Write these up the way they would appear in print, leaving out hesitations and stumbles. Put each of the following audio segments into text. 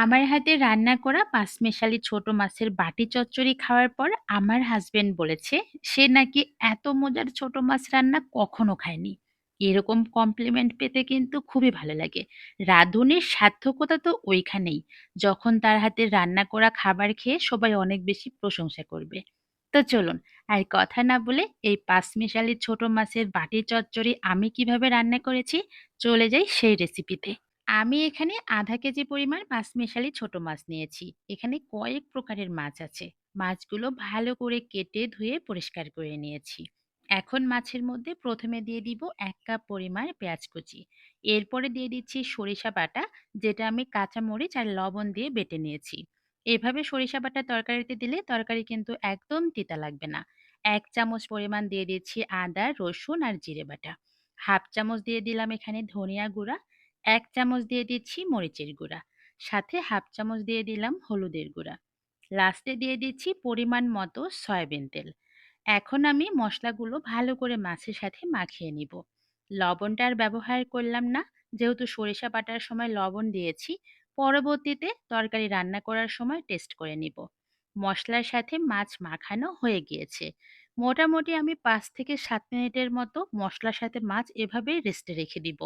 আমার হাতে রান্না করা পাঁচমেশালি ছোট মাছের বাটি চচ্চড়ি খাওয়ার পর আমার হাসব্যান্ড বলেছে সে নাকি এত মজার ছোট মাছ রান্না কখনো খায়নি। এরকম কমপ্লিমেন্ট পেতে কিন্তু খুবই ভালো লাগে। রাঁধুনির সার্থকতা তো ওইখানেই, যখন তার হাতে রান্না করা খাবার খেয়ে সবাই অনেক বেশি প্রশংসা করবে। তো চলুন, আর কথা না বলে এই পাঁচমেশালি ছোট মাছের বাটি চচ্চড়ি আমি কিভাবে রান্না করেছি চলে যাই সেই রেসিপিতে। আমি এখানে ০.৫ কেজি পরিমাণ পাঁচমিশালি ছোট মাছ নিয়েছি। এখানে কয়েক প্রকারের মাছ আছে। মাছগুলো ভালো করে কেটে ধুয়ে পরিষ্কার করে নিয়েছি। এখন মাছের মধ্যে প্রথমে দিয়ে দিব ১ কাপ পরিমাণ পেঁয়াজ কুচি। এরপরে দিয়ে দিচ্ছি সরিষা বাটা, যেটা আমি কাঁচামরিচ আর লবণ দিয়ে বেটে নিয়েছি। এভাবে সরিষা বাটা তরকারিতে দিলে তরকারি কিন্তু একদম তিতা লাগবে না। ১ চামচ পরিমাণ দিয়ে দিচ্ছি আদা, রসুন আর জিরে বাটা। ১/২ চামচ দিয়ে দিলাম এখানে ধনিয়া গুঁড়া, ১ চামচ দিয়ে দিচ্ছি মরিচের গুঁড়া, সাথে ১/২ চামচ দিয়ে দিলাম হলুদের গুঁড়া। লাস্টে দিয়ে দিচ্ছি পরিমাণ মতো সয়াবিন তেল। এখন আমি মশলাগুলো ভালো করে মাছের সাথে মাখিয়ে নিব। লবণটা আর ব্যবহার করলাম না, যেহেতু সরিষা বাটার সময় লবণ দিয়েছি। পরবর্তীতে তরকারি রান্না করার সময় টেস্ট করে নিব। মশলার সাথে মাছ মাখানো হয়ে গিয়েছে। মোটামুটি আমি ৫ থেকে ৭ মিনিটের মতো মশলার সাথে মাছ এভাবেই রেস্টে রেখে দিব।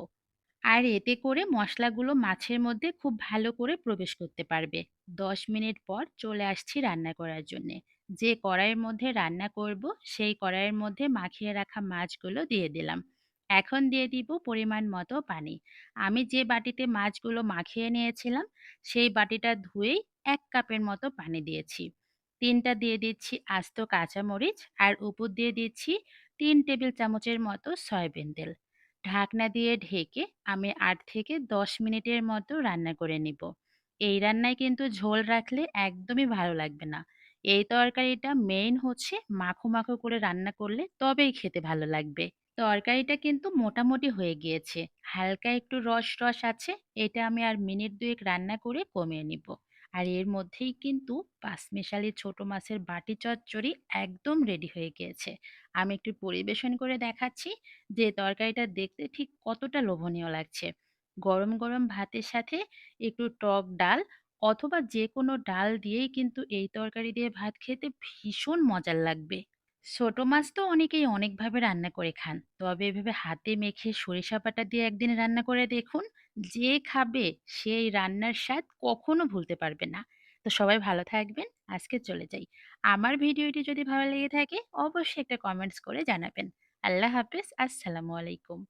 আর এতে করে মশলাগুলো মাছের মধ্যে খুব ভালো করে প্রবেশ করতে পারবে। ১০ মিনিট পর চলে আসছি রান্না করার জন্যে। যে কড়াইয়ের মধ্যে রান্না করব সেই কড়াইয়ের মধ্যে মাখিয়ে রাখা মাছগুলো দিয়ে দিলাম। এখন দিয়ে দিব পরিমাণ মতো পানি। আমি যে বাটিতে মাছগুলো মাখিয়ে নিয়েছিলাম সেই বাটিটা ধুয়েই ১ কাপের মতো পানি দিয়েছি। ৩টা দিয়ে দিচ্ছি আস্ত কাঁচামরিচ আর উপর দিয়ে দিচ্ছি ৩ টেবিল চামচের মতো সয়াবিন তেল। ঢাকনা দিয়ে ঢেকে আমি ৮ থেকে ১০ মিনিটের মতো রান্না করে নিব। এই রান্নায় কিন্তু ঝোল রাখলে একদমই ভালো লাগবে না। এই তরকারিটা মেইন হচ্ছে মাখো মাখো করে রান্না করলে তবেই খেতে ভালো লাগবে। তরকারিটা কিন্তু মোটামুটি হয়ে গিয়েছে। হালকা একটু রস রস আছে। এটা আমি আর মিনিট ২ রান্না করে কমিয়ে নিব। আর এর মধ্যেই কিন্তু পাঁচমিশালি ছোট মাছের বাটি চচ্চড়ি একদম রেডি হয়ে গিয়েছে। আমি একটু পরিবেশন করে দেখাচ্ছি যে তরকারিটা দেখতে ঠিক কতটা লোভনীয় লাগছে। গরম গরম ভাতের সাথে একটু টক ডাল অথবা যেকোনো ডাল দিয়েই কিন্তু এই তরকারি দিয়ে ভাত খেতে ভীষণ মজার লাগবে। ছোট মাছ তো অনেকেই অনেকভাবে রান্না করে খান, তবে এভাবে হাতে মেখে সরিষা বাটা দিয়ে একদিন রান্না করে দেখুন। যে খাবে সেই রান্নার স্বাদ কখনো ভুলতে পারবে না। তো সবাই ভালো থাকবেন। আজকে চলে যাই। আমার ভিডিওটি যদি ভালো লেগে থাকে অবশ্যই একটা কমেন্টস করে জানাবেন। আল্লাহ হাফেজ। আসসালামু আলাইকুম।